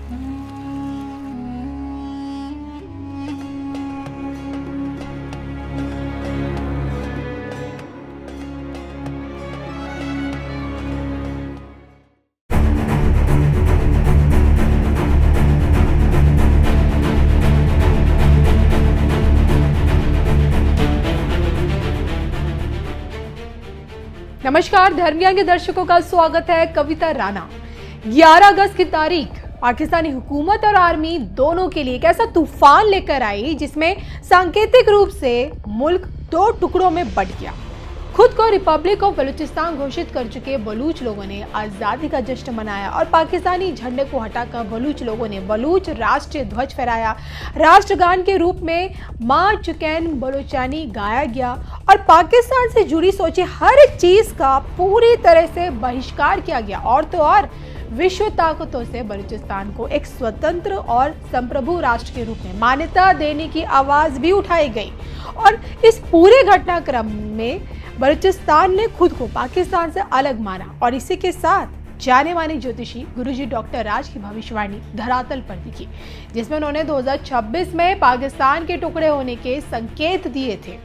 नमस्कार, धर्म ज्ञान के दर्शकों का स्वागत है। कविता राणा। 11 अगस्त की तारीख पाकिस्तानी हुकूमत और आर्मी दोनों के लिए एक ऐसा तूफान लेकर आई जिसमें सांकेतिक रूप से मुल्क दो टुकड़ों में बंट गया। खुद को रिपब्लिक ऑफ बलूचिस्तान घोषित कर चुके बलूच लोगों ने आजादी का जश्न मनाया और पाकिस्तानी झंडे को हटाकर बलूच लोगों ने बलूच राष्ट्रीय ध्वज फहराया। राष्ट्रगान के रूप में मां चुकैन बलोचानी गाया गया और पाकिस्तान से जुड़ी सोचे हर एक चीज का पूरी तरह से बहिष्कार किया गया। और तो और विश्व ताकतों से बलूचिस्तान को एक स्वतंत्र और संप्रभु राष्ट्र के रूप में मान्यता देने की आवाज भी उठाई गई। और इस पूरे घटनाक्रम में बलूचिस्तान ने खुद को पाकिस्तान से अलग माना और इसी के साथ जाने माने ज्योतिषी गुरुजी डॉक्टर राज की भविष्यवाणी धरातल पर दिखी, जिसमें उन्होंने 2026 में पाकिस्तान के टुकड़े होने के संकेत दिए थे।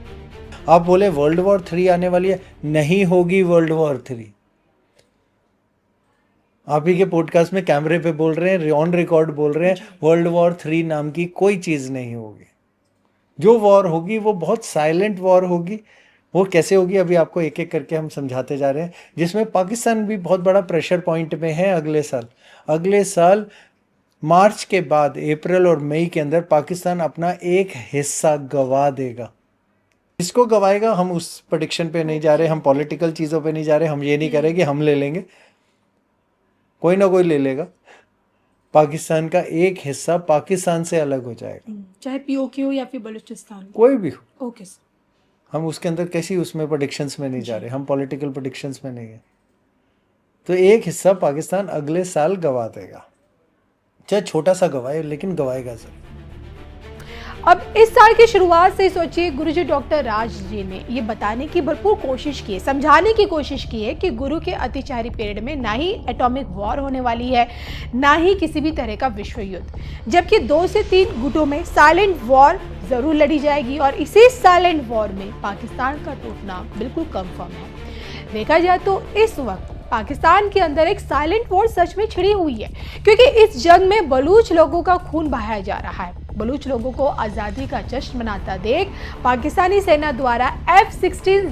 आप बोले वर्ल्ड वॉर 3 आने वाली है, नहीं होगी वर्ल्ड वॉर 3। आप ही के पॉडकास्ट में कैमरे पे बोल रहे हैं, ऑन रिकॉर्ड बोल रहे हैं, वर्ल्ड वॉर 3 नाम की कोई चीज नहीं होगी। जो वॉर होगी वो बहुत साइलेंट वॉर होगी। वो कैसे होगी अभी आपको एक एक करके हम समझाते जा रहे हैं, जिसमें पाकिस्तान भी बहुत बड़ा प्रेशर पॉइंट में है। अगले साल मार्च के बाद अप्रैल और मई के अंदर पाकिस्तान अपना एक हिस्सा गवा देगा। इसको गवाएगा, हम उस प्रेडिक्शन पे नहीं जा रहे, हम पॉलिटिकल चीज़ों पे नहीं जा रहे। हम ये नहीं करें कि हम ले लेंगे, कोई ना कोई ले लेगा। पाकिस्तान का एक हिस्सा पाकिस्तान से अलग हो जाएगा, चाहे पीओके हो या फिर बलूचिस्तान, कोई भी हो। Okay sir. हम उसके अंदर कैसी उसमें प्रेडिक्शंस में नहीं जा रहे, हम पॉलिटिकल प्रेडिक्शंस में नहीं है। तो एक हिस्सा पाकिस्तान अगले साल गवा देगा, चाहे छोटा सा गवाए, लेकिन गवाएगा सर। अब इस साल की शुरुआत से सोचिए, गुरुजी डॉक्टर राज जी ने ये बताने की भरपूर कोशिश की है, समझाने की कोशिश की है कि गुरु के अतिचारी पीरियड में ना ही एटॉमिक वॉर होने वाली है, ना ही किसी भी तरह का विश्व युद्ध, जबकि 2 से 3 गुटों में साइलेंट वॉर जरूर लड़ी जाएगी और इसी साइलेंट वॉर में पाकिस्तान का टूटना बिल्कुल कंफर्म है। देखा जाए तो इस वक्त पाकिस्तान के अंदर एक साइलेंट वॉर सच में छिड़ी हुई है, क्योंकि इस जंग में बलूच लोगों का खून बहाया जा रहा है। बलूच लोगों को आज़ादी का जश्न मनाता देख पाकिस्तानी सेना द्वारा F-16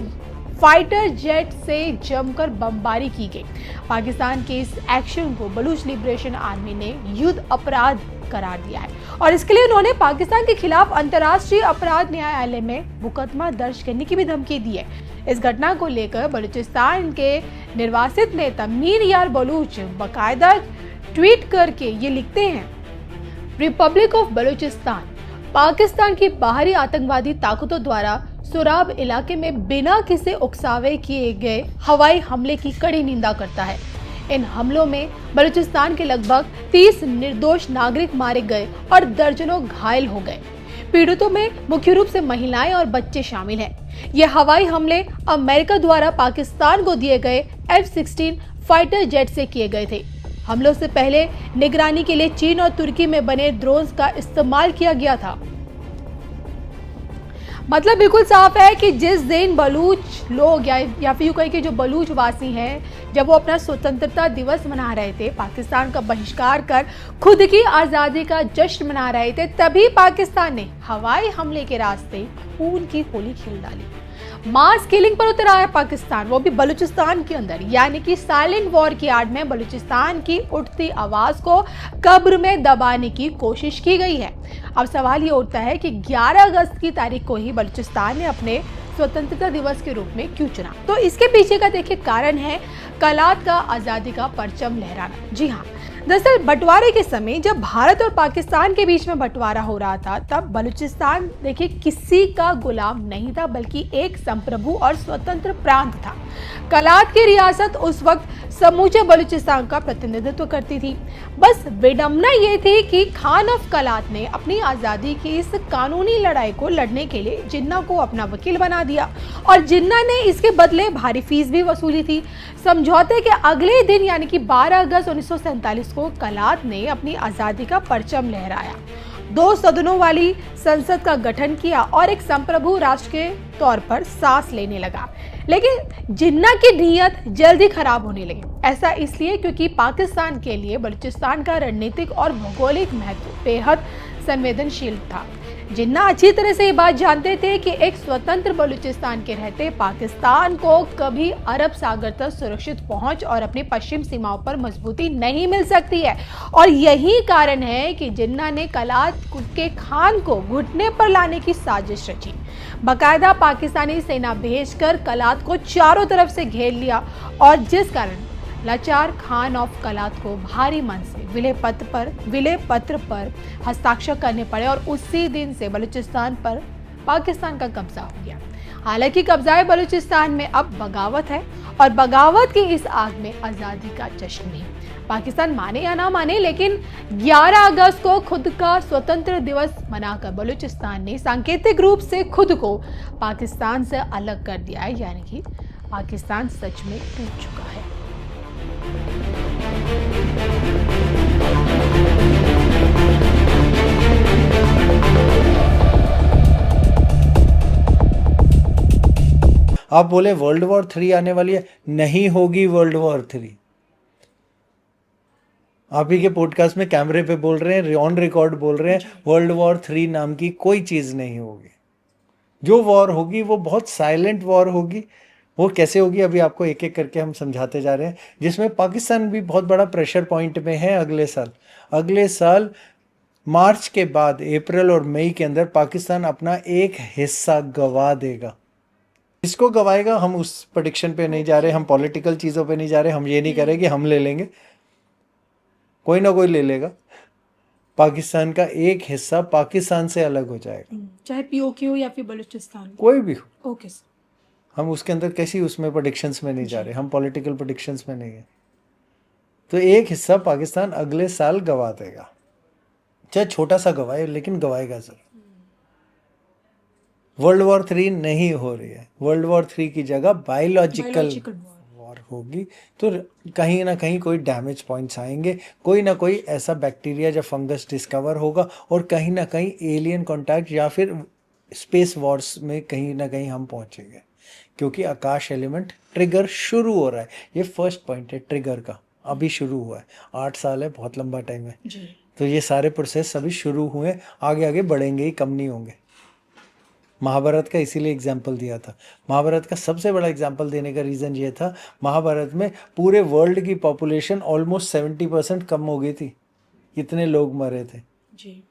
फाइटर जेट से जमकर बमबारी की गई। पाकिस्तान के इस एक्शन को बलूच लिबरेशन आर्मी ने युद्ध अपराध करार दिया है और इसके लिए उन्होंने पाकिस्तान के खिलाफ अंतर्राष्ट्रीय अपराध न्यायालय में मुकदमा दर्ज करने की भी धमकी दी है। इस घटना को लेकर बलूचिस्तान के निर्वासित नेता मीर यार बलूच बाकायदा ट्वीट करके ये लिखते हैं, रिपब्लिक ऑफ बलूचिस्तान पाकिस्तान की बाहरी आतंकवादी ताकतों द्वारा सुराब इलाके में बिना किसी उकसावे किए गए हवाई हमले की कड़ी निंदा करता है। इन हमलों में बलूचिस्तान के लगभग 30 निर्दोष नागरिक मारे गए और दर्जनों घायल हो गए। पीड़ितों में मुख्य रूप से महिलाएं और बच्चे शामिल हैं। ये हवाई हमले अमेरिका द्वारा पाकिस्तान को दिए गए F-16 फाइटर जेट से किए गए थे। हमलों से पहले निगरानी के लिए चीन और तुर्की में बने ड्रोन्स का इस्तेमाल किया गया था। मतलब बिल्कुल साफ है कि जिस दिन बलूच लोग या फिर यूं कहें कि जो बलूच वासी हैं, जब वो अपना स्वतंत्रता दिवस मना रहे थे, पाकिस्तान का बहिष्कार कर खुद की आज़ादी का जश्न मना रहे थे, तभी पाकिस्तान ने हवाई हमले के रास्ते खून की होली खेल डाली। मास किलिंग पर उतर आया पाकिस्तान, वो भी बलूचिस्तान के अंदर, यानी कि साइलेंट वॉर की आड़ में बलूचिस्तान की उठती आवाज को कब्र में दबाने की कोशिश की गई है। अब सवाल ये उठता है कि 11 अगस्त की तारीख को ही बलूचिस्तान ने अपने स्वतंत्रता दिवस के रूप में क्यों चुना? तो इसके पीछे का देखिए कारण है कलात का आजादी का परचम लहराना। जी हाँ, दरअसल बंटवारे के समय जब भारत और पाकिस्तान के बीच में बंटवारा हो रहा था, तब बलूचिस्तान देखिए किसी का गुलाम नहीं था, बल्कि एक संप्रभु और स्वतंत्र प्रांत था। कलात की रियासत उस वक्त समूचे बलूचिस्तान का प्रतिनिधित्व करती थी। बस विडंबना ये थी कि खान ऑफ कलात ने अपनी आजादी की इस कानूनी लड़ाई को लड़ने के लिए जिन्ना को अपना वकील बना दिया और जिन्ना ने इसके बदले भारी फीस भी वसूली थी। समझौते समझौते के अगले दिन यानी कि 12 अगस्त 1947 को कलात ने अपनी आजादी का परचम लहराया, 2 सदनों वाली संसद का गठन किया और एक संप्रभु राष्ट्र के तौर पर सांस लेने लगा। लेकिन जिन्ना की नीयत जल्दी खराब होने लगी। ऐसा इसलिए क्योंकि पाकिस्तान के लिए बलूचिस्तान का रणनीतिक और भौगोलिक महत्व बेहद संवेदनशील था। जिन्ना अच्छी तरह से ये बात जानते थे कि एक स्वतंत्र बलूचिस्तान के रहते पाकिस्तान को कभी अरब सागर तक सुरक्षित पहुंच और अपनी पश्चिम सीमाओं पर मजबूती नहीं मिल सकती है। और यही कारण है कि जिन्ना ने कलात के खान को घुटने पर लाने की साजिश रची। बाकायदा पाकिस्तानी सेना भेजकर कलात को चारों तरफ से घेर लिया और जिस कारण लाचार खान ऑफ कलात को भारी मन से विलय पत्र पर हस्ताक्षर करने पड़े और उसी दिन से बलूचिस्तान पर पाकिस्तान का कब्जा हो गया। हालांकि कब्जाए बलूचिस्तान में अब बगावत है और बगावत की इस आग में आज़ादी का जश्न नहीं। पाकिस्तान माने या ना माने, लेकिन 11 अगस्त को खुद का स्वतंत्र दिवस मनाकर बलूचिस्तान ने सांकेतिक रूप से खुद को पाकिस्तान से अलग कर दिया है, यानी कि पाकिस्तान सच में टूट चुका है। आप बोले वर्ल्ड वॉर 3 आने वाली है, नहीं होगी वर्ल्ड वॉर 3। आप ही के पॉडकास्ट में कैमरे पे बोल रहे हैं, ऑन रिकॉर्ड बोल रहे हैं, वर्ल्ड वॉर 3 नाम की कोई चीज़ नहीं होगी। जो वॉर होगी वो बहुत साइलेंट वॉर होगी। वो कैसे होगी अभी आपको एक एक करके हम समझाते जा रहे हैं, जिसमें पाकिस्तान भी बहुत बड़ा प्रेशर पॉइंट में है। अगले साल मार्च के बाद अप्रैल और मई के अंदर पाकिस्तान अपना एक हिस्सा गवा देगा। इसको गवाएगा, हम उस प्रेडिक्शन पे नहीं जा रहे, हम पॉलिटिकल चीज़ों पे नहीं जा रहे, हम ये नहीं कह रहे कि हम ले लेंगे, कोई ना कोई ले लेगा। पाकिस्तान का एक हिस्सा पाकिस्तान से अलग हो जाएगा, चाहे पीओके हो या फिर बलूचिस्तान, कोई भी हो। Okay sir. हम उसके अंदर कैसी उसमें प्रेडिक्शंस में नहीं जा रहे, हम पॉलिटिकल प्रेडिक्शंस में नहीं है। तो एक हिस्सा पाकिस्तान अगले साल गवा देगा, चाहे छोटा सा गवाए, लेकिन गवाएगा जरूर। वर्ल्ड वॉर 3 नहीं हो रही है। वर्ल्ड वॉर 3 की जगह बायोलॉजिकल वॉर होगी। तो कहीं ना कहीं कोई डैमेज पॉइंट्स आएंगे, कोई ना कोई ऐसा बैक्टीरिया या फंगस डिस्कवर होगा और कहीं ना कहीं एलियन कॉन्टैक्ट या फिर स्पेस वॉर्स में कहीं ना कहीं हम पहुंचेंगे, क्योंकि आकाश एलिमेंट ट्रिगर शुरू हो रहा है। ये फर्स्ट पॉइंट है ट्रिगर का, अभी शुरू हुआ है। 8 साल है, बहुत लंबा टाइम है जी। तो ये सारे प्रोसेस अभी शुरू हुए, आगे आगे बढ़ेंगे ही, कम नहीं होंगे। महाभारत का इसीलिए एग्जाम्पल दिया था। महाभारत का सबसे बड़ा एग्जाम्पल देने का रीज़न ये था, महाभारत में पूरे वर्ल्ड की पॉपुलेशन ऑलमोस्ट 70% कम हो गई थी, इतने लोग मरे थे जी।